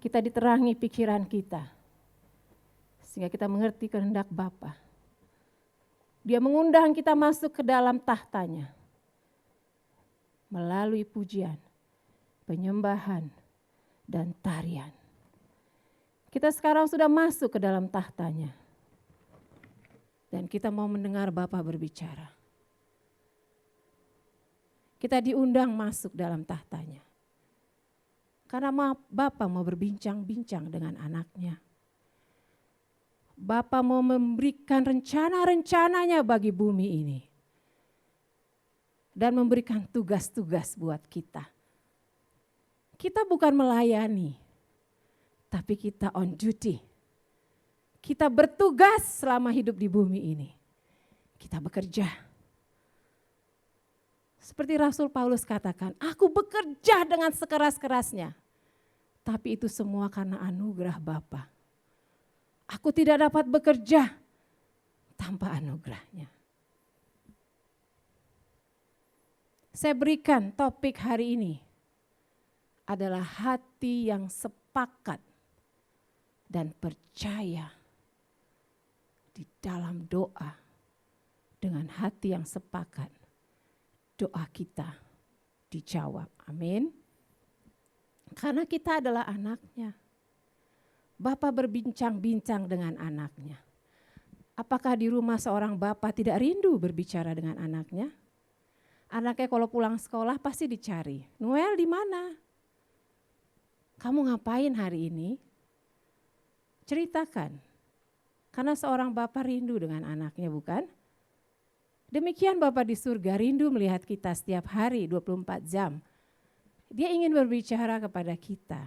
kita diterangi pikiran kita, sehingga kita mengerti kehendak Bapa. Dia mengundang kita masuk ke dalam tahtanya, melalui pujian, penyembahan, dan tarian. Kita sekarang sudah masuk ke dalam tahtanya. Dan kita mau mendengar Bapa berbicara. Kita diundang masuk dalam tahtanya. Karena Bapa mau berbincang-bincang dengan anaknya. Bapa mau memberikan rencana-rencananya bagi bumi ini. Dan memberikan tugas-tugas buat kita. Kita bukan melayani, tapi kita on duty. Kita bertugas selama hidup di bumi ini. Kita bekerja. Seperti Rasul Paulus katakan, aku bekerja dengan sekeras-kerasnya. Tapi itu semua karena anugerah Bapa. Aku tidak dapat bekerja tanpa anugerahnya. Saya berikan topik hari ini adalah hati yang sepakat dan percaya di dalam doa. Dengan hati yang sepakat, doa kita dijawab. Amin. Karena kita adalah anaknya. Bapa berbincang-bincang dengan anaknya. Apakah di rumah seorang bapa tidak rindu berbicara dengan anaknya? Anaknya kalau pulang sekolah pasti dicari. Noel di mana? Kamu ngapain hari ini? Ceritakan. Karena seorang bapa rindu dengan anaknya, bukan? Demikian Bapa di surga rindu melihat kita setiap hari 24 jam. Dia ingin berbicara kepada kita.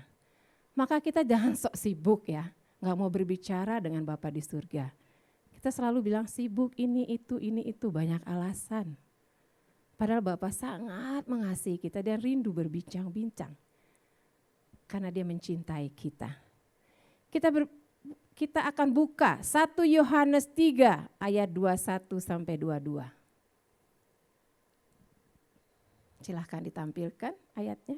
Maka kita jangan sok sibuk ya, gak mau berbicara dengan Bapa di surga. Kita selalu bilang sibuk ini itu banyak alasan. Padahal Bapa sangat mengasihi kita dan rindu berbincang-bincang. Karena dia mencintai kita. Kita akan buka 1 Yohanes 3 ayat 21 sampai 22. Silahkan ditampilkan ayatnya.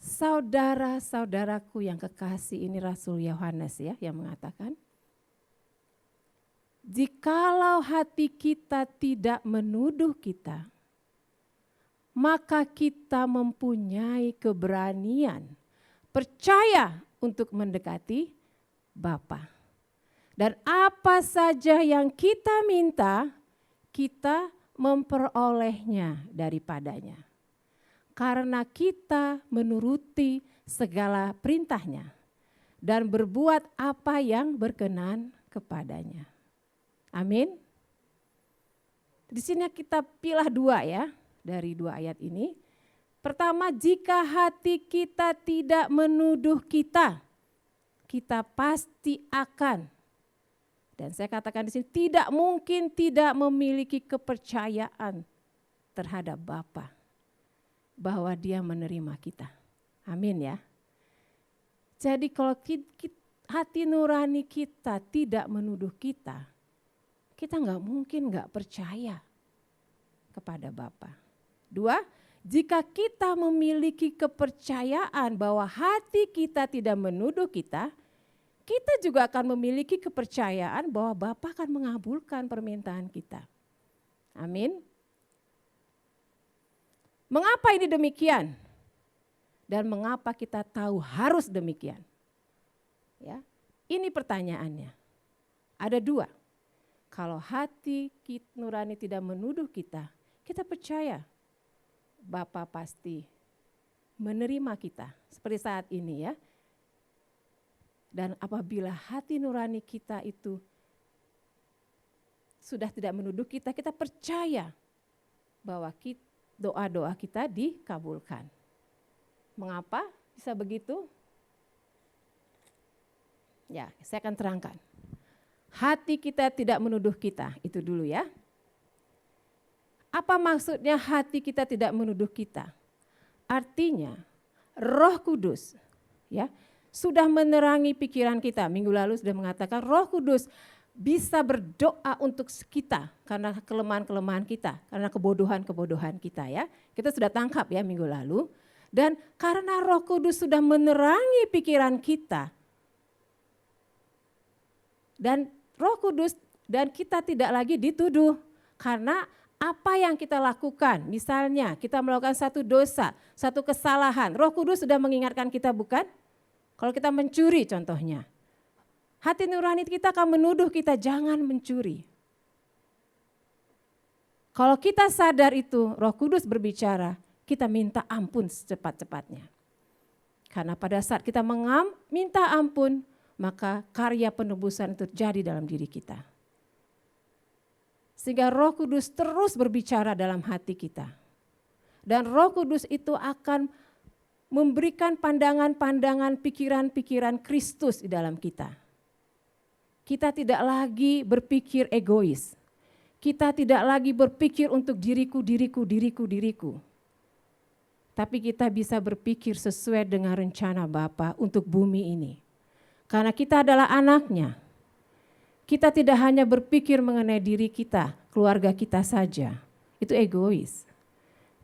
Saudara-saudaraku yang kekasih, ini Rasul Yohanes ya yang mengatakan. Jikalau hati kita tidak menuduh kita, maka kita mempunyai keberanian, percaya untuk mendekati Bapa. Dan apa saja yang kita minta, kita memperolehnya daripadanya. Karena kita menuruti segala perintahnya dan berbuat apa yang berkenan kepadanya. Amin. Di sini kita pilih 2 ya, dari 2 ayat ini. Pertama, jika hati kita tidak menuduh kita, kita pasti akan. Dan saya katakan di sini tidak mungkin tidak memiliki kepercayaan terhadap Bapa bahwa Dia menerima kita. Amin ya. Jadi kalau hati nurani kita tidak menuduh kita nggak mungkin nggak percaya kepada Bapa. 2, jika kita memiliki kepercayaan bahwa hati kita tidak menuduh kita juga akan memiliki kepercayaan bahwa Bapa akan mengabulkan permintaan kita. Amin. Mengapa ini demikian? Dan mengapa kita tahu harus demikian? Ya, ini pertanyaannya. Ada 2. Kalau hati nurani tidak menuduh kita percaya Bapa pasti menerima kita seperti saat ini ya. Dan apabila hati nurani kita itu sudah tidak menuduh kita percaya bahwa doa-doa kita dikabulkan. Mengapa bisa begitu? Ya, saya akan terangkan. Hati kita tidak menuduh kita, itu dulu ya. Apa maksudnya hati kita tidak menuduh kita? Artinya Roh Kudus ya sudah menerangi pikiran kita. Minggu lalu sudah mengatakan Roh Kudus bisa berdoa untuk kita karena kelemahan-kelemahan kita, karena kebodohan-kebodohan kita ya. Kita sudah tangkap ya minggu lalu. Dan karena Roh Kudus sudah menerangi pikiran kita, dan Roh Kudus dan kita tidak lagi dituduh. Karena apa yang kita lakukan, misalnya kita melakukan satu dosa, satu kesalahan, Roh Kudus sudah mengingatkan kita, bukan? Kalau kita mencuri contohnya, hati nurani kita akan menuduh kita jangan mencuri. Kalau kita sadar itu, Roh Kudus berbicara, kita minta ampun secepat-cepatnya. Karena pada saat kita minta ampun, maka karya penebusan itu terjadi dalam diri kita. Sehingga Roh Kudus terus berbicara dalam hati kita. Dan Roh Kudus itu akan memberikan pandangan-pandangan, pikiran-pikiran Kristus di dalam kita. Kita tidak lagi berpikir egois. Kita tidak lagi berpikir untuk diriku. Tapi kita bisa berpikir sesuai dengan rencana Bapa untuk bumi ini. Karena kita adalah anaknya. Kita tidak hanya berpikir mengenai diri kita, keluarga kita saja. Itu egois.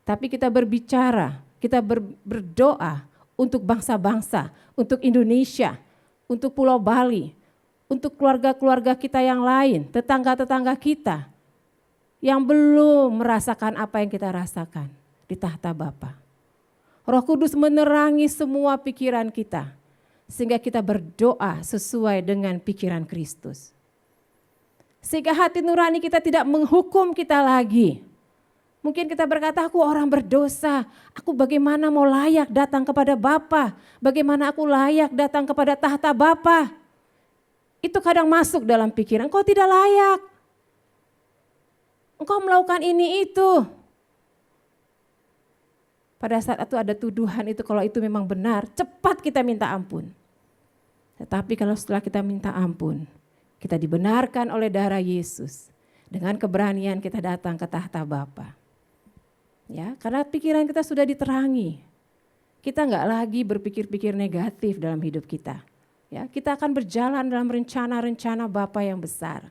Tapi kita berbicara, kita berdoa untuk bangsa-bangsa, untuk Indonesia, untuk Pulau Bali, untuk keluarga-keluarga kita yang lain, tetangga-tetangga kita yang belum merasakan apa yang kita rasakan di tahta Bapa. Roh Kudus menerangi semua pikiran kita, sehingga kita berdoa sesuai dengan pikiran Kristus. Sehingga hati nurani kita tidak menghukum kita lagi. Mungkin kita berkata, aku orang berdosa, aku bagaimana mau layak datang kepada Bapa? Bagaimana aku layak datang kepada tahta Bapa? Itu kadang masuk dalam pikiran, engkau tidak layak. Engkau melakukan ini itu. Pada saat itu ada tuduhan itu, kalau itu memang benar, cepat kita minta ampun. Tetapi kalau setelah kita minta ampun, kita dibenarkan oleh darah Yesus. Dengan keberanian kita datang ke tahta Bapa. Ya, karena pikiran kita sudah diterangi. Kita enggak lagi berpikir-pikir negatif dalam hidup kita. Ya, kita akan berjalan dalam rencana-rencana Bapa yang besar.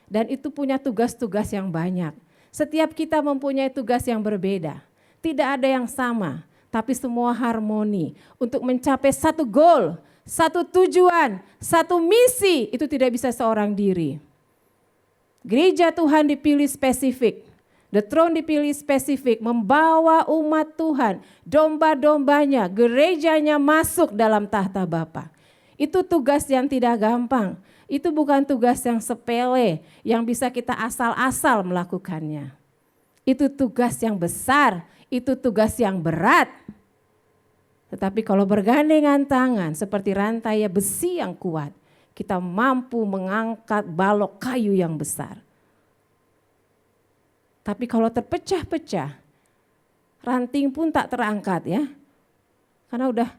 Dan itu punya tugas-tugas yang banyak. Setiap kita mempunyai tugas yang berbeda. Tidak ada yang sama, tapi semua harmoni untuk mencapai satu goal, satu tujuan, satu misi. Itu tidak bisa seorang diri. Gereja Tuhan dipilih spesifik. The Throne dipilih spesifik, membawa umat Tuhan, domba-dombanya, gerejanya masuk dalam tahta Bapa. Itu tugas yang tidak gampang. Itu bukan tugas yang sepele, yang bisa kita asal-asal melakukannya. Itu tugas yang besar, itu tugas yang berat. Tetapi kalau bergandengan tangan seperti rantai besi yang kuat, kita mampu mengangkat balok kayu yang besar. Tapi kalau terpecah-pecah, ranting pun tak terangkat ya. Karena udah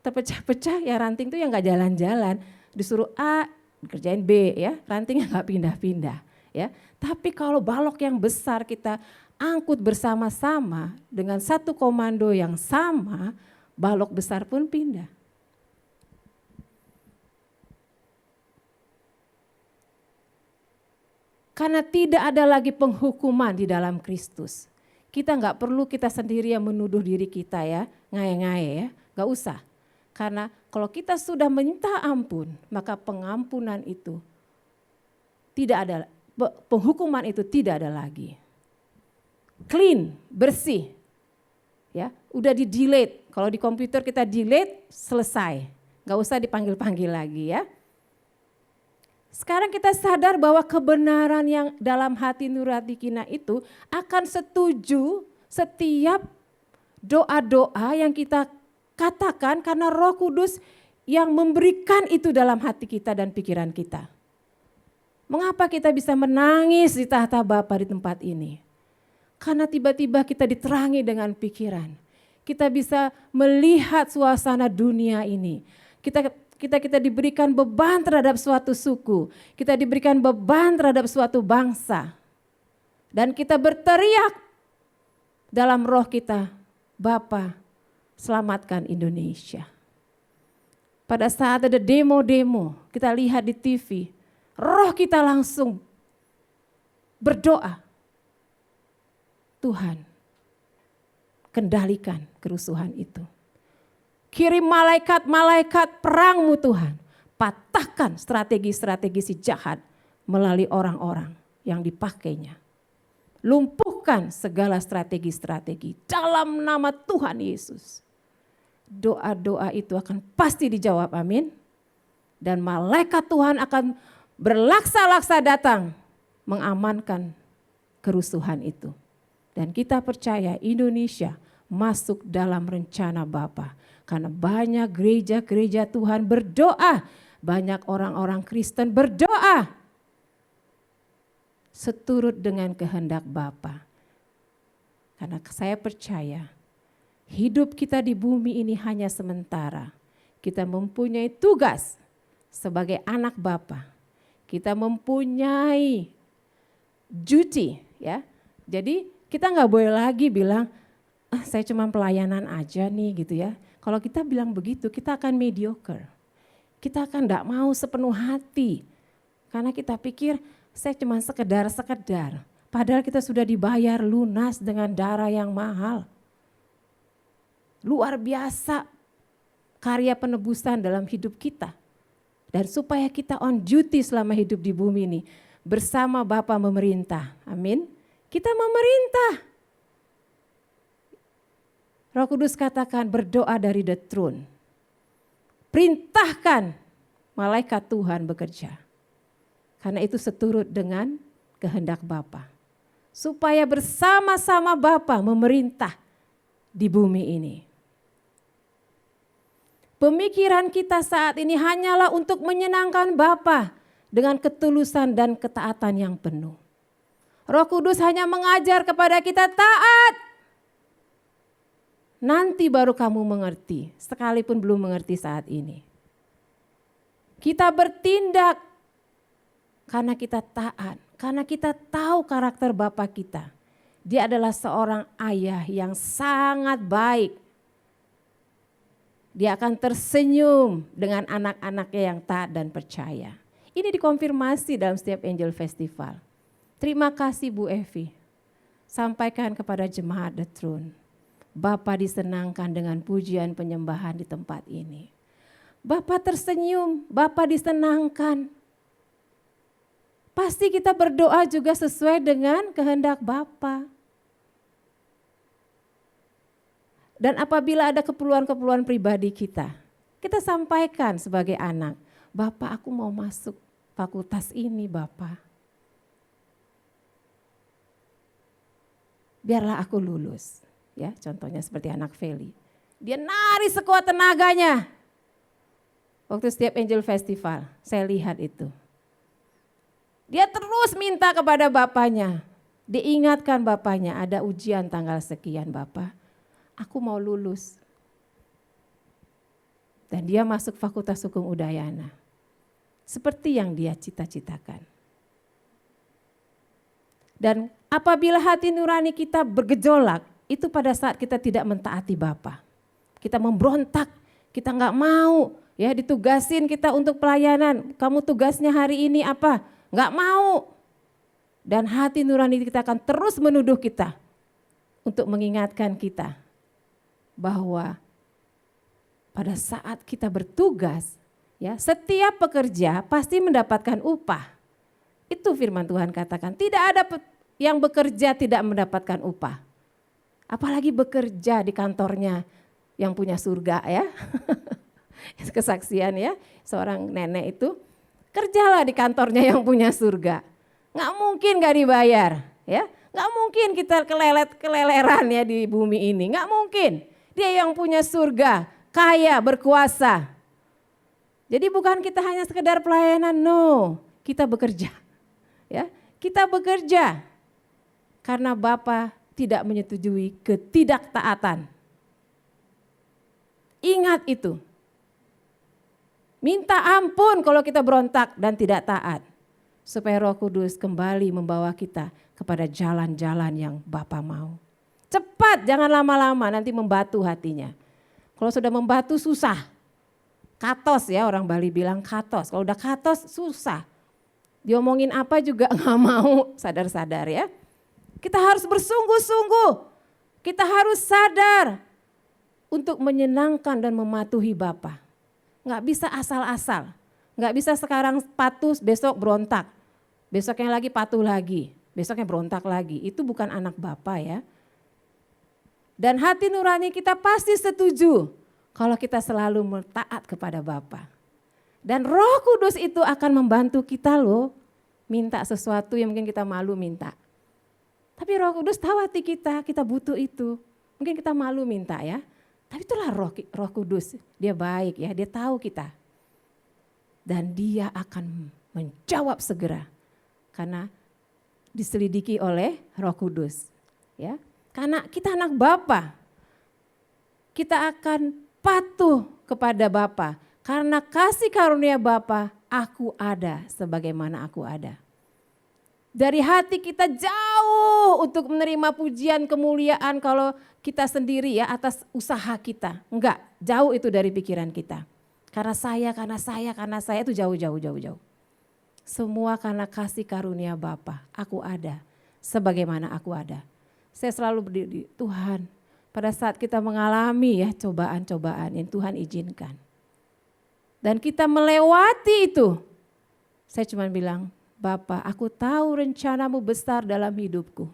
terpecah-pecah ya, ranting itu yang gak jalan-jalan. Disuruh A, dikerjain B ya, rantingnya gak pindah-pindah ya. Tapi kalau balok yang besar kita angkut bersama-sama dengan satu komando yang sama, balok besar pun pindah. Karena tidak ada lagi penghukuman di dalam Kristus. Kita enggak perlu kita sendiri yang menuduh diri kita ya, ngaye-ngaye ya, enggak usah. Karena kalau kita sudah minta ampun, maka pengampunan itu tidak ada, penghukuman itu tidak ada lagi. Clean, bersih. Ya, udah di-delete. Kalau di komputer kita delete, selesai. Enggak usah dipanggil-panggil lagi ya. Sekarang kita sadar bahwa kebenaran yang dalam hati nurani kita itu akan setuju setiap doa-doa yang kita katakan karena Roh Kudus yang memberikan itu dalam hati kita dan pikiran kita. Mengapa kita bisa menangis di tahta Bapa di tempat ini? Karena tiba-tiba kita diterangi dengan pikiran. Kita bisa melihat suasana dunia ini. Kita diberikan beban terhadap suatu suku. Kita diberikan beban terhadap suatu bangsa. Dan kita berteriak dalam roh kita, Bapa, selamatkan Indonesia. Pada saat ada demo-demo, kita lihat di TV, roh kita langsung berdoa. Tuhan, kendalikan kerusuhan itu. Kirim malaikat-malaikat perang-Mu Tuhan. Patahkan strategi-strategi si jahat melalui orang-orang yang dipakainya. Lumpuhkan segala strategi-strategi dalam nama Tuhan Yesus. Doa-doa itu akan pasti dijawab, amin. Dan malaikat Tuhan akan berlaksa-laksa datang mengamankan kerusuhan itu. Dan kita percaya Indonesia masuk dalam rencana Bapa. Karena banyak gereja-gereja Tuhan berdoa, banyak orang-orang Kristen berdoa seturut dengan kehendak Bapa. Karena saya percaya hidup kita di bumi ini hanya sementara. Kita mempunyai tugas sebagai anak Bapa. Kita mempunyai duty, ya. Jadi kita nggak boleh lagi bilang, saya cuma pelayanan aja nih gitu ya. Kalau kita bilang begitu, kita akan mediocre. Kita akan tidak mau sepenuh hati. Karena kita pikir saya cuma sekedar. Padahal kita sudah dibayar lunas dengan darah yang mahal. Luar biasa karya penebusan dalam hidup kita. Dan supaya kita on duty selama hidup di bumi ini. Bersama Bapa memerintah. Amin. Kita memerintah. Roh Kudus katakan berdoa dari the throne. Perintahkan malaikat Tuhan bekerja. Karena itu seturut dengan kehendak Bapa. Supaya bersama-sama Bapa memerintah di bumi ini. Pemikiran kita saat ini hanyalah untuk menyenangkan Bapa dengan ketulusan dan ketaatan yang penuh. Roh Kudus hanya mengajar kepada kita taat. Nanti baru kamu mengerti, sekalipun belum mengerti saat ini. Kita bertindak karena kita taat, karena kita tahu karakter Bapa kita. Dia adalah seorang ayah yang sangat baik. Dia akan tersenyum dengan anak-anaknya yang taat dan percaya. Ini dikonfirmasi dalam setiap Angel Festival. Terima kasih Bu Evi. Sampaikan kepada jemaat The Throne. Bapa disenangkan dengan pujian penyembahan di tempat ini. Bapa tersenyum, Bapa disenangkan. Pasti kita berdoa juga sesuai dengan kehendak Bapa. Dan apabila ada keperluan-keperluan pribadi kita sampaikan sebagai anak, Bapak aku mau masuk fakultas ini Bapak. Biarlah aku lulus. Ya, contohnya seperti anak Feli. Dia nari sekuat tenaganya. Waktu setiap Angel Festival, saya lihat itu. Dia terus minta kepada bapaknya. Diingatkan bapaknya, ada ujian tanggal sekian Bapak. Aku mau lulus. Dan dia masuk Fakultas Hukum Udayana. Seperti yang dia cita-citakan. Dan apabila hati nurani kita bergejolak, itu pada saat kita tidak mentaati Bapa. Kita memberontak, kita enggak mau ya ditugasin kita untuk pelayanan. Kamu tugasnya hari ini apa? Enggak mau. Dan hati nurani kita akan terus menuduh kita untuk mengingatkan kita bahwa pada saat kita bertugas, ya setiap pekerja pasti mendapatkan upah. Itu firman Tuhan katakan, tidak ada yang bekerja tidak mendapatkan upah. Apalagi bekerja di kantornya yang punya surga ya. Kesaksian ya, seorang nenek itu kerjalah di kantornya yang punya surga. Nggak mungkin gak dibayar ya. Nggak mungkin kita keleleran ya di bumi ini, nggak mungkin. Dia yang punya surga, kaya, berkuasa. Jadi bukan kita hanya sekedar pelayanan, no. Kita bekerja ya, kita bekerja. Karena Bapa tidak menyetujui ketidaktaatan. Ingat itu. Minta ampun kalau kita berontak dan tidak taat. Supaya Roh Kudus kembali membawa kita kepada jalan-jalan yang Bapa mau. Cepat, jangan lama-lama nanti membatu hatinya. Kalau sudah membatu susah. Katos ya, orang Bali bilang katos. Kalau udah katos susah. Diomongin apa juga gak mau, sadar-sadar ya. Kita harus bersungguh-sungguh. Kita harus sadar untuk menyenangkan dan mematuhi Bapa. Nggak bisa asal-asal, nggak bisa sekarang patuh, besok berontak, besoknya lagi patuh lagi, besoknya berontak lagi. Itu bukan anak Bapa ya. Dan hati nurani kita pasti setuju kalau kita selalu taat kepada Bapa. Dan Roh Kudus itu akan membantu kita loh, minta sesuatu yang mungkin kita malu minta. Tapi Roh Kudus tahu hati kita butuh itu. Mungkin kita malu minta ya. Tapi itulah Roh Kudus, dia baik ya, dia tahu kita. Dan dia akan menjawab segera. Karena diselidiki oleh Roh Kudus. Ya. Karena kita anak Bapa, kita akan patuh kepada Bapa. Karena kasih karunia Bapa, aku ada sebagaimana aku ada. Dari hati kita jauh untuk menerima pujian kemuliaan kalau kita sendiri ya atas usaha kita. Enggak, jauh itu dari pikiran kita. Karena saya itu jauh. Semua karena kasih karunia Bapa, aku ada sebagaimana aku ada. Saya selalu berdiri, Tuhan, pada saat kita mengalami ya cobaan-cobaan yang Tuhan izinkan. Dan kita melewati itu. Saya cuma bilang, Bapa, aku tahu rencanamu besar dalam hidupku.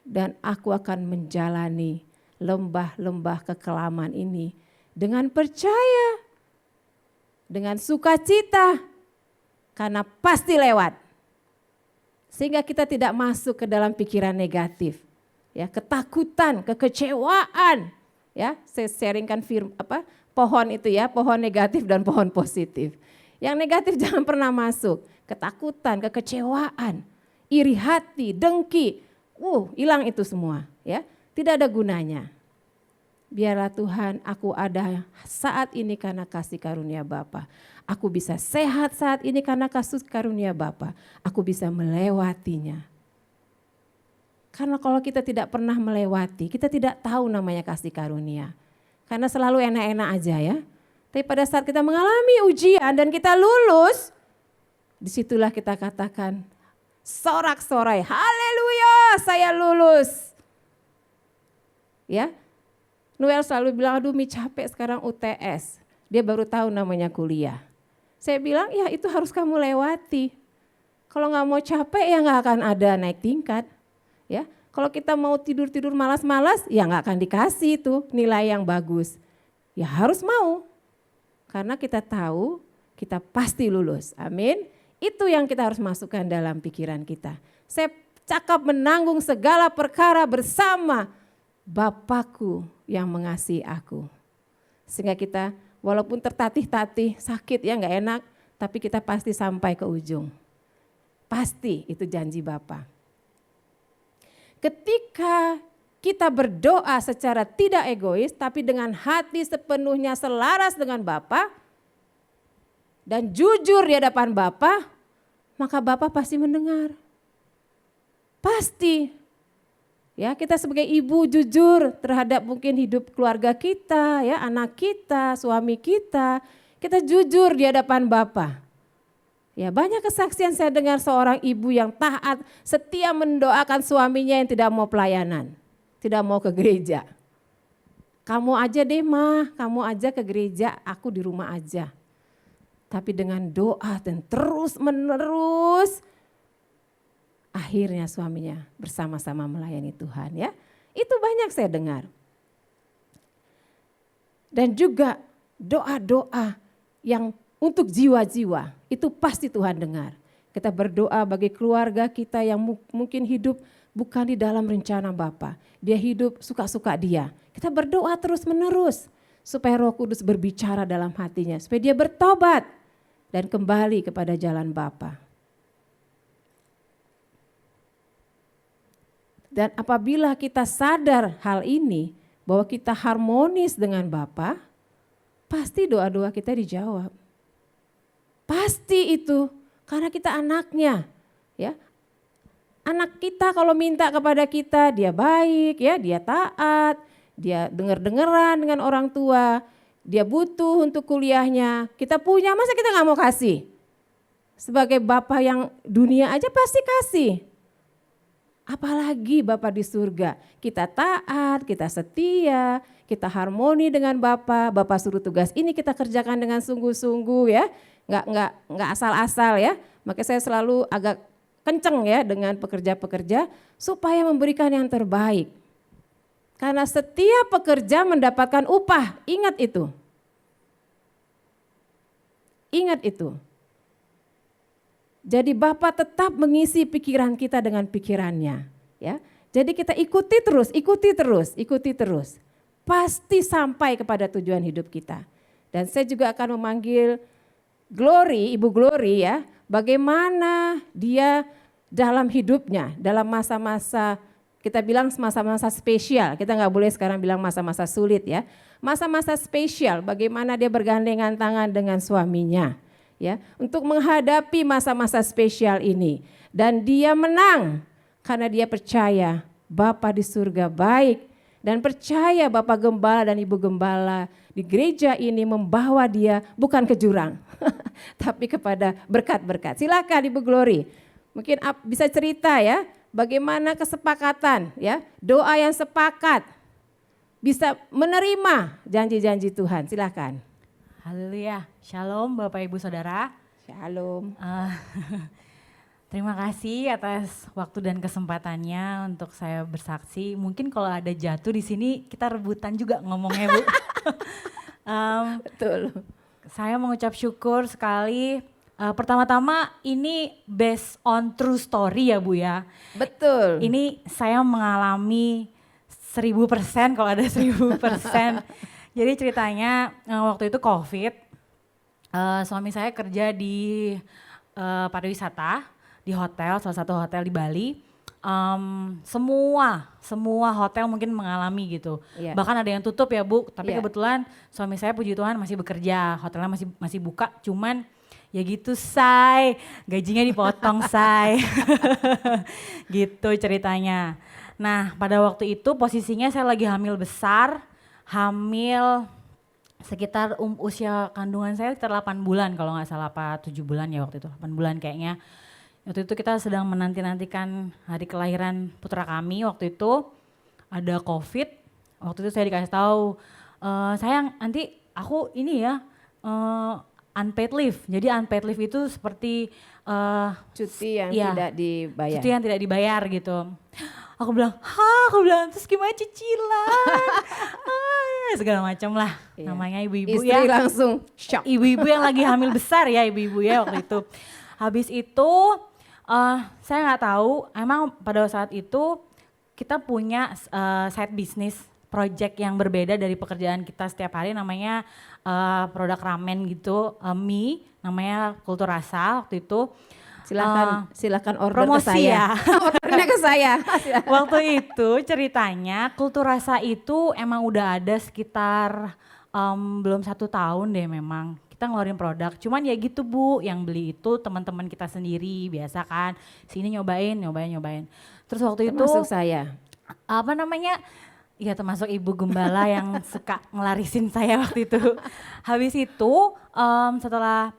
Dan aku akan menjalani lembah-lembah kekelaman ini dengan percaya, dengan sukacita, karena pasti lewat. Sehingga kita tidak masuk ke dalam pikiran negatif, ya, ketakutan, kekecewaan, ya. Saya sharingkan pohon itu ya, pohon negatif dan pohon positif. Yang negatif jangan pernah masuk, ketakutan, kekecewaan, iri hati, dengki, hilang itu semua, ya. Tidak ada gunanya. Biarlah Tuhan, aku ada saat ini karena kasih karunia Bapa. Aku bisa sehat saat ini karena kasih karunia Bapa. Aku bisa melewatinya. Karena kalau kita tidak pernah melewati, kita tidak tahu namanya kasih karunia. Karena selalu enak-enak aja ya. Tapi pada saat kita mengalami ujian dan kita lulus, disitulah kita katakan sorak-sorai, haleluya saya lulus. Ya, Noel selalu bilang, aduh Mi capek sekarang UTS. Dia baru tahu namanya kuliah. Saya bilang, ya itu harus kamu lewati. Kalau nggak mau capek ya nggak akan ada naik tingkat. Ya, kalau kita mau tidur-tidur malas-malas, ya nggak akan dikasih itu nilai yang bagus. Ya harus mau, karena kita tahu kita pasti lulus. Amin. Itu yang kita harus masukkan dalam pikiran kita. Saya cakap menanggung segala perkara bersama Bapakku yang mengasihi aku. Sehingga kita walaupun tertatih-tatih, sakit ya nggak enak, tapi kita pasti sampai ke ujung. Pasti itu janji Bapa. Ketika kita berdoa secara tidak egois, tapi dengan hati sepenuhnya selaras dengan Bapa dan jujur di hadapan Bapa, maka Bapa pasti mendengar. Pasti. Ya, kita sebagai ibu jujur terhadap mungkin hidup keluarga kita, ya, anak kita, suami kita jujur di hadapan Bapa. Ya, banyak kesaksian saya dengar seorang ibu yang taat, setia mendoakan suaminya yang tidak mau pelayanan, tidak mau ke gereja. Kamu aja deh mah, kamu aja ke gereja, aku di rumah aja. Tapi dengan doa dan terus menerus, akhirnya suaminya bersama-sama melayani Tuhan ya. Itu banyak saya dengar. Dan juga doa-doa yang untuk jiwa-jiwa itu pasti Tuhan dengar. Kita berdoa bagi keluarga kita yang mungkin hidup bukan di dalam rencana Bapa. Dia hidup suka-suka dia. Kita berdoa terus menerus supaya Roh Kudus berbicara dalam hatinya. Supaya dia bertobat dan kembali kepada jalan Bapa. Dan apabila kita sadar hal ini, bahwa kita harmonis dengan Bapa, pasti doa-doa kita dijawab. Pasti itu, karena kita anaknya. Ya. Anak kita kalau minta kepada kita, dia baik, ya, dia taat, dia dengar-dengaran dengan orang tua, dia butuh untuk kuliahnya, kita punya, masa kita nggak mau kasih? Sebagai Bapa yang dunia aja pasti kasih. Apalagi Bapa di surga, kita taat, kita setia, kita harmoni dengan Bapa. Bapa suruh tugas ini kita kerjakan dengan sungguh-sungguh ya, nggak asal-asal ya. Makanya saya selalu agak kenceng ya dengan pekerja-pekerja supaya memberikan yang terbaik. Karena setiap pekerja mendapatkan upah, ingat itu. Ingat itu. Jadi Bapa tetap mengisi pikiran kita dengan pikirannya, ya. Jadi kita ikuti terus. Pasti sampai kepada tujuan hidup kita. Dan saya juga akan memanggil Glory, Ibu Glory ya, bagaimana dia dalam hidupnya, dalam masa-masa, kita bilang masa-masa spesial, kita nggak boleh sekarang bilang masa-masa sulit ya. Masa-masa spesial, bagaimana dia bergandengan tangan dengan suaminya. Ya, untuk menghadapi masa-masa spesial ini, dan dia menang karena dia percaya Bapa di surga baik dan percaya Bapak Gembala dan Ibu Gembala di gereja ini membawa dia bukan ke jurang tapi kepada berkat-berkat. Silakan Ibu Glory, mungkin bisa cerita ya bagaimana kesepakatan ya, doa yang sepakat bisa menerima janji-janji Tuhan. Silakan. Haleluya, shalom Bapak Ibu Saudara. Shalom. Terima kasih atas waktu dan kesempatannya untuk saya bersaksi. Mungkin kalau ada jatuh di sini kita rebutan juga ngomongnya Bu. Betul. Saya mengucap syukur sekali. Pertama-tama ini based on true story ya Bu ya. Betul. Ini saya mengalami 1000% kalau ada 1000%. Jadi ceritanya waktu itu COVID, suami saya kerja di pariwisata, di hotel, salah satu hotel di Bali. Semua hotel mungkin mengalami gitu. Yeah. Bahkan ada yang tutup ya Bu, tapi kebetulan suami saya puji Tuhan masih bekerja, hotelnya masih buka, cuman ya gitu say, gajinya dipotong say. Gitu ceritanya. Nah pada waktu itu posisinya saya lagi hamil besar, sekitar usia kandungan saya sekitar 8 bulan kalau nggak salah, 7 bulan ya waktu itu, 8 bulan kayaknya. Waktu itu kita sedang menanti-nantikan hari kelahiran putra kami. Waktu itu ada COVID, waktu itu saya dikasih tahu, sayang nanti aku ini ya unpaid leave. Jadi unpaid leave itu seperti cuti yang tidak dibayar. Cuti yang tidak dibayar gitu. Aku bilang, terus gimana cicilan? Segala macam lah, namanya ibu-ibu ya. Istri langsung shock. Ibu-ibu yang lagi hamil besar ya ibu-ibu ya waktu itu. Habis itu saya nggak tahu, emang pada saat itu kita punya side business project yang berbeda dari pekerjaan kita setiap hari, namanya produk ramen gitu, mie, namanya Kultur Rasa waktu itu. Silakan order promosi ke saya. Ordernya ke saya. Waktu itu ceritanya Kultur Rasa itu emang udah ada sekitar belum 1 tahun deh memang. Kita ngeluarin produk, cuman ya gitu Bu, yang beli itu teman-teman kita sendiri biasa kan. Sini nyobain. Terus waktu itu termasuk saya. Apa namanya? Ya termasuk Ibu Gembala yang suka ngelarisin saya waktu itu. Habis itu setelah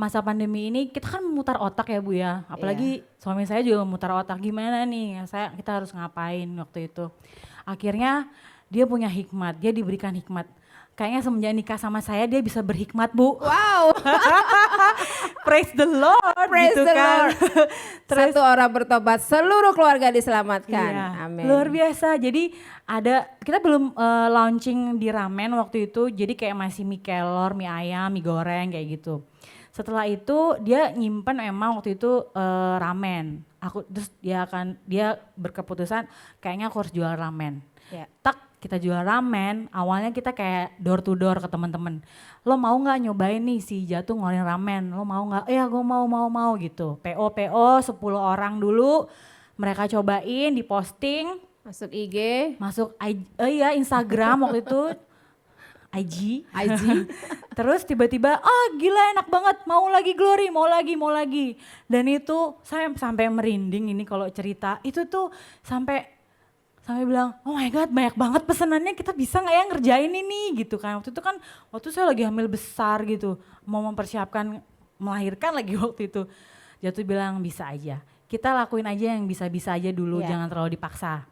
masa pandemi ini kita kan memutar otak ya Bu ya, apalagi suami saya juga memutar otak, gimana nih kita harus ngapain waktu itu. Akhirnya dia punya hikmat, dia diberikan hikmat. Kayaknya semenjak nikah sama saya dia bisa berhikmat Bu. Wow. Praise the Lord. Praise gitu the kan. Lord. Terus, 1 orang bertobat, seluruh keluarga diselamatkan. Iya, Amin. luar biasa. Jadi kita belum launching di ramen waktu itu, jadi kayak masih mie kelor, mie ayam, mie goreng kayak gitu. Setelah itu dia nyimpen emang waktu itu ramen. Terus dia berkeputusan kayaknya aku harus jual ramen. Yeah. Kita jual ramen, awalnya kita kayak door to door ke teman-teman. Lo mau nggak nyobain nih si Jatuh ngeluarin ramen? Lo mau nggak? Ya gue mau gitu. PO 10 orang dulu, mereka cobain, diposting. Masuk IG. Masuk Instagram waktu itu. IG. Terus tiba-tiba, gila enak banget, mau lagi Glory, mau lagi. Dan itu saya sampai merinding ini kalau cerita. Itu tuh sampai bilang, oh my God banyak banget pesenannya, kita bisa gak ya ngerjain ini gitu kan. Waktu saya lagi hamil besar gitu, mau mempersiapkan melahirkan lagi waktu itu. Jatuh bilang bisa aja. kita lakuin aja yang bisa-bisa aja dulu, Iya. jangan terlalu dipaksa.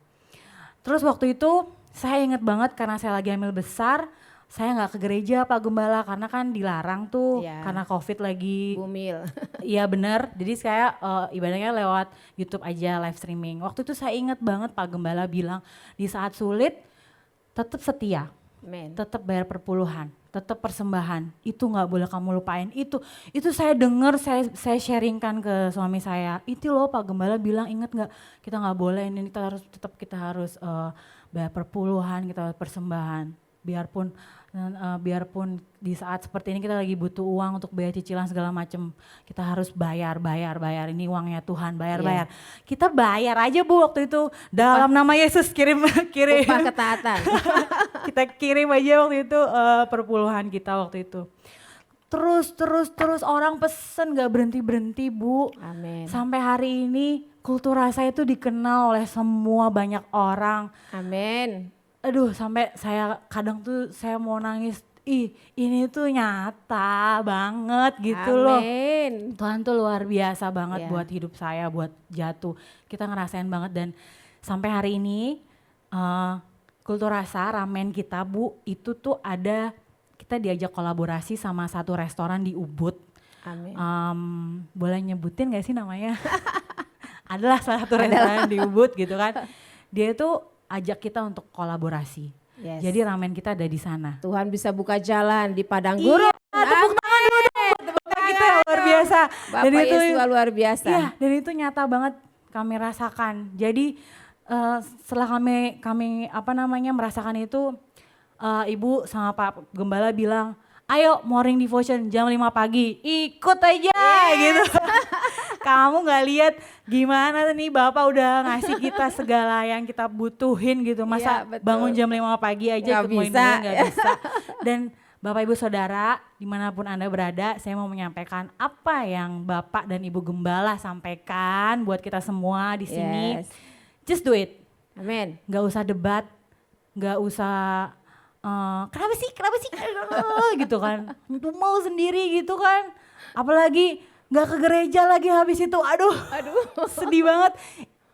Terus waktu itu saya inget banget karena saya lagi hamil besar, saya nggak ke gereja Pak Gembala karena kan dilarang tuh Iya. karena COVID lagi. Bumil. Iya bener, jadi saya ibadahnya lewat YouTube aja live streaming. Waktu itu saya inget banget Pak Gembala bilang di saat sulit tetap setia, Amen. tetap bayar perpuluhan, tetap persembahan. Itu nggak boleh kamu lupain. Itu saya dengar, saya sharingkan ke suami saya. Itu loh Pak Gembala bilang, inget nggak? Kita nggak boleh ini, kita harus bayar perpuluhan, kita harus persembahan. Biarpun di saat seperti ini kita lagi butuh uang untuk bayar cicilan segala macam, kita harus bayar. Ini uangnya Tuhan, bayar. Kita bayar aja Bu waktu itu dalam nama Yesus, kirim Upah ketaatan. kita kirim aja waktu itu perpuluhan kita waktu itu. Terus orang pesen gak berhenti Bu. Amin. Sampai hari ini Kultur Rasa itu dikenal oleh semua banyak orang. Amin. Aduh sampai saya kadang tuh saya mau nangis, ini tuh nyata banget gitu loh. Amin. Tuhan tuh luar biasa banget Ya. buat hidup saya, buat Jatuh. Kita ngerasain banget dan sampai hari ini Kultur Rasa ramen kita Bu, itu tuh kita diajak kolaborasi sama satu restoran di Ubud. Amin. Boleh nyebutin gak sih namanya? Adalah salah satu restoran di Ubud gitu kan. Dia tuh ajak kita untuk kolaborasi. Yes. Jadi ramen kita ada di sana. Tuhan bisa buka jalan di padang gurun. Tepuk tangan dulu dong. Kita luar biasa. Bapak Yesus luar biasa. Iya, dan itu nyata banget kami rasakan. Jadi setelah kami merasakan itu, Ibu sama Pak Gembala bilang, ayo morning devotion jam 5 pagi, ikut aja gitu. Kamu gak lihat gimana nih Bapak udah ngasih kita segala yang kita butuhin gitu. Masa Iya, betul. bangun jam 5 pagi aja Nggak ikut morning bisa. devotion, gak bisa. Dan Bapak Ibu Saudara dimanapun Anda berada, saya mau menyampaikan apa yang Bapak dan Ibu Gembala sampaikan buat kita semua di sini. Yes. Just do it. Amin. Gak usah debat, gak usah kenapa sih gitu kan, itu mau sendiri gitu kan, apalagi gak ke gereja lagi habis itu, aduh sedih banget.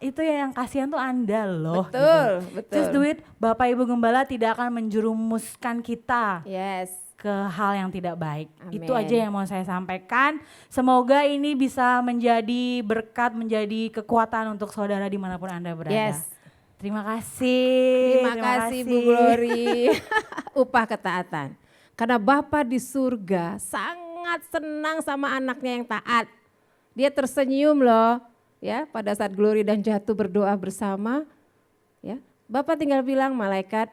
Itu yang kasihan tuh Anda loh. Betul, gitu. betul. Just do it. Bapak Ibu Gembala tidak akan menjerumuskan kita Yes. ke hal yang tidak baik. Amin. Itu aja yang mau saya sampaikan. Semoga ini bisa menjadi berkat, menjadi kekuatan untuk saudara dimanapun Anda berada. Yes. Terima kasih. Terima kasih Bu Glory. Upah ketaatan. Karena Bapa di surga sangat senang sama anaknya yang taat. Dia tersenyum loh, ya, pada saat Glory dan Jatuh berdoa bersama, ya. Bapak tinggal bilang, malaikat,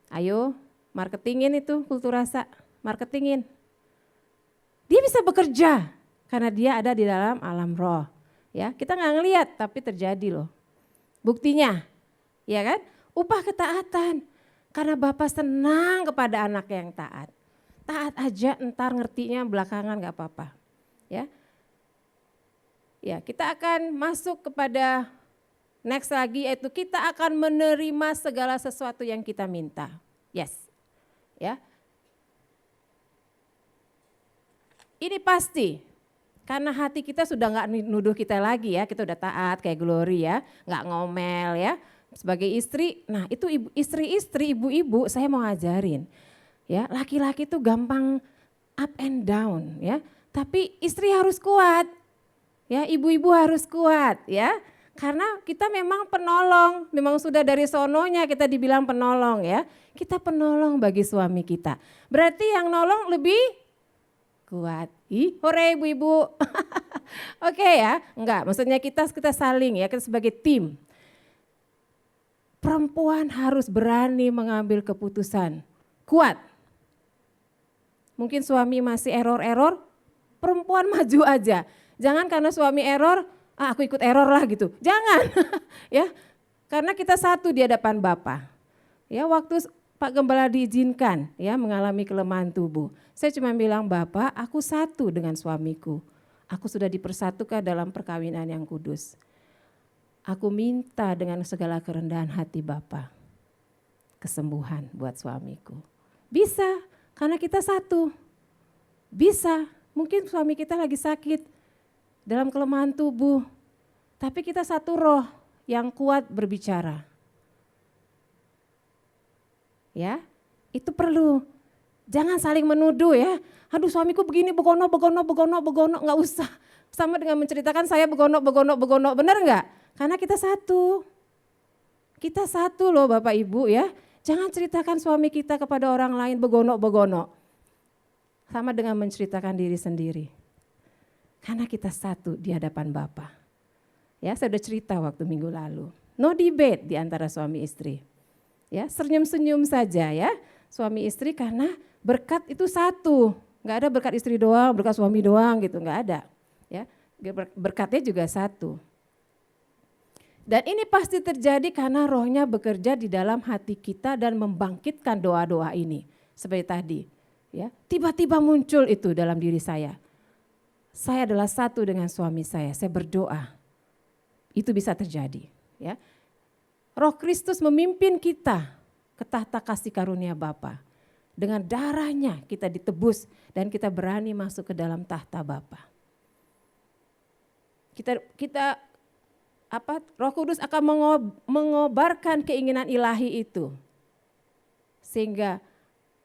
ayo marketingin itu Kultur Rasa, marketingin. Dia bisa bekerja karena dia ada di dalam alam roh. Ya, kita nggak ngelihat tapi terjadi loh. Buktinya, ya kan? Upah ketaatan. Karena Bapak senang kepada anak yang taat. Taat aja, entar ngertinya belakangan gak apa-apa. Ya, ya, kita akan masuk kepada next lagi, yaitu kita akan menerima segala sesuatu yang kita minta. Yes, ya. Ini pasti, karena hati kita sudah gak nuduh kita lagi ya, kita udah taat kayak Glory ya, gak ngomel ya. Sebagai istri, nah itu istri-istri, ibu-ibu saya mau ngajarin. Ya, laki-laki itu gampang up and down ya, tapi istri harus kuat. Ya, ibu-ibu harus kuat ya. Karena kita memang penolong, memang sudah dari sononya kita dibilang penolong ya. Kita penolong bagi suami kita. Berarti yang nolong lebih kuat. Hore ibu-ibu. Oke ya, enggak, maksudnya kita saling ya, kita sebagai tim. Perempuan harus berani mengambil keputusan, kuat. Mungkin suami masih error-error, perempuan maju aja. Jangan karena suami error, aku ikut error lah gitu. Jangan, ya. Karena kita satu di hadapan Bapa. Ya, waktu Pak Gembala diizinkan ya mengalami kelemahan tubuh. Saya cuma bilang, Bapak, aku satu dengan suamiku. Aku sudah dipersatukan dalam perkawinan yang kudus. Aku minta dengan segala kerendahan hati Bapa, kesembuhan buat suamiku. Bisa, karena kita satu. Bisa, mungkin suami kita lagi sakit dalam kelemahan tubuh. Tapi kita satu roh yang kuat berbicara. Ya, itu perlu. Jangan saling menuduh ya. Aduh suamiku begini begono, nggak usah. Sama dengan menceritakan saya begono, benar nggak? Karena kita satu. Kita satu loh Bapak Ibu ya. Jangan ceritakan suami kita kepada orang lain begono. Sama dengan menceritakan diri sendiri. Karena kita satu di hadapan Bapa. Ya, saya sudah cerita waktu minggu lalu. No debate di antara suami istri. Ya, senyum-senyum saja ya. Suami istri karena berkat itu satu. Enggak ada berkat istri doang, berkat suami doang gitu, enggak ada. Ya, berkatnya juga satu. Dan ini pasti terjadi karena rohnya bekerja di dalam hati kita dan membangkitkan doa-doa ini. Seperti tadi, ya, tiba-tiba muncul itu dalam diri saya. Saya adalah satu dengan suami saya berdoa. Itu bisa terjadi. Ya. Roh Kristus memimpin kita ke tahta kasih karunia Bapa. Dengan darahnya kita ditebus dan kita berani masuk ke dalam tahta Bapa. Roh Kudus akan mengobarkan keinginan ilahi itu. Sehingga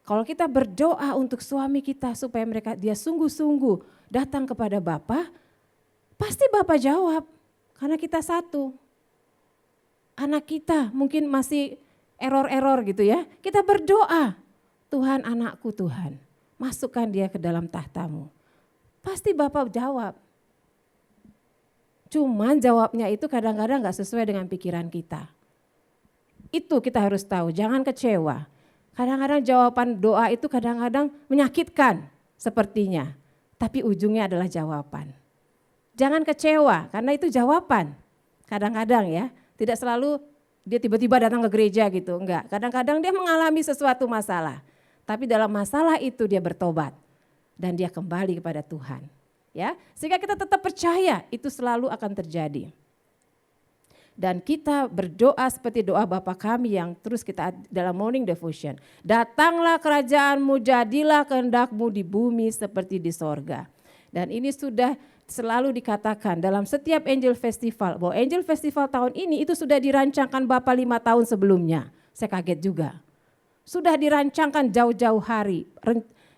kalau kita berdoa untuk suami kita supaya dia sungguh-sungguh datang kepada Bapa, pasti Bapa jawab karena kita satu. Anak kita mungkin masih error gitu ya. Kita berdoa, Tuhan anakku Tuhan, masukkan dia ke dalam tahtamu. Pasti Bapa jawab. Cuman jawabnya itu kadang-kadang gak sesuai dengan pikiran kita. Itu kita harus tahu, jangan kecewa. Kadang-kadang jawaban doa itu kadang-kadang menyakitkan sepertinya. Tapi ujungnya adalah jawaban. Jangan kecewa karena itu jawaban. Kadang-kadang ya, tidak selalu dia tiba-tiba datang ke gereja gitu, enggak. Kadang-kadang dia mengalami sesuatu masalah. Tapi dalam masalah itu dia bertobat dan dia kembali kepada Tuhan. Ya, sehingga kita tetap percaya itu selalu akan terjadi. Dan kita berdoa seperti doa Bapa kami yang terus kita dalam morning devotion. Datanglah kerajaanmu, jadilah kehendakmu di bumi seperti di sorga. Dan ini sudah selalu dikatakan dalam setiap Angel Festival. Bahwa Angel Festival tahun ini itu sudah dirancangkan Bapa 5 tahun sebelumnya. Saya kaget juga. Sudah dirancangkan jauh-jauh hari.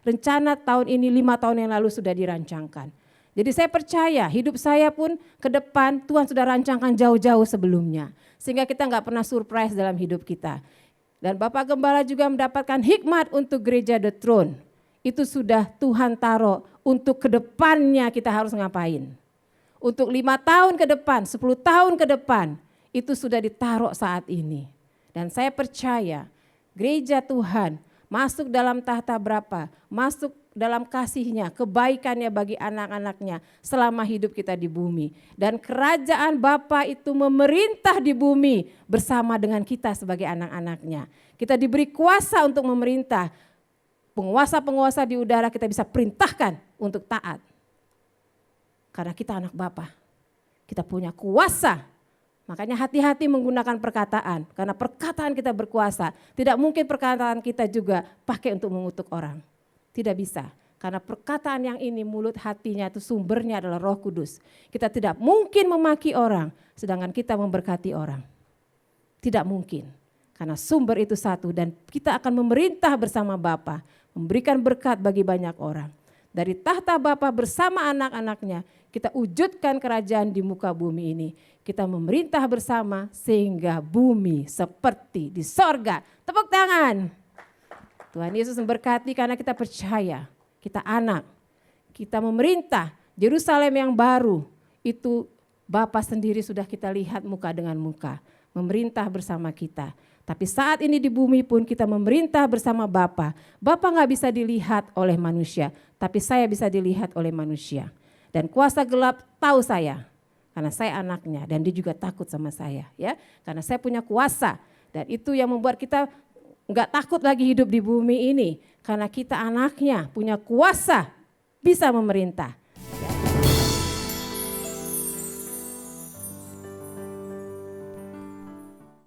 Rencana tahun ini 5 tahun yang lalu sudah dirancangkan. Jadi saya percaya hidup saya pun ke depan Tuhan sudah rancangkan jauh-jauh sebelumnya. Sehingga kita enggak pernah surprise dalam hidup kita. Dan Bapak Gembala juga mendapatkan hikmat untuk gereja The Throne. Itu sudah Tuhan taruh untuk ke depannya kita harus ngapain. Untuk 5 tahun ke depan, 10 tahun ke depan itu sudah ditaruh saat ini. Dan saya percaya gereja Tuhan masuk dalam tahta berapa, masuk dalam kasihnya, kebaikannya bagi anak-anaknya selama hidup kita di bumi. Dan kerajaan Bapa itu memerintah di bumi bersama dengan kita sebagai anak-anaknya. Kita diberi kuasa untuk memerintah. Penguasa-penguasa di udara kita bisa perintahkan untuk taat. Karena kita anak Bapa. Kita punya kuasa. Makanya hati-hati menggunakan perkataan. Karena perkataan kita berkuasa. Tidak mungkin perkataan kita juga pakai untuk mengutuk orang. Tidak bisa, karena perkataan yang ini mulut hatinya itu sumbernya adalah Roh Kudus. Kita tidak mungkin memaki orang, sedangkan kita memberkati orang. Tidak mungkin, karena sumber itu satu dan kita akan memerintah bersama Bapa, memberikan berkat bagi banyak orang. Dari tahta Bapa bersama anak-anaknya, kita wujudkan kerajaan di muka bumi ini. Kita memerintah bersama sehingga bumi seperti di sorga. Tepuk tangan. Tuhan Yesus memberkati karena kita percaya, kita anak, kita memerintah Yerusalem yang baru, itu Bapa sendiri sudah kita lihat muka dengan muka, memerintah bersama kita. Tapi saat ini di bumi pun kita memerintah bersama Bapa. Bapa gak bisa dilihat oleh manusia, tapi saya bisa dilihat oleh manusia. Dan kuasa gelap tahu saya, karena saya anaknya dan dia juga takut sama saya. Ya, karena saya punya kuasa dan itu yang membuat kita enggak takut lagi hidup di bumi ini karena kita anaknya punya kuasa bisa memerintah.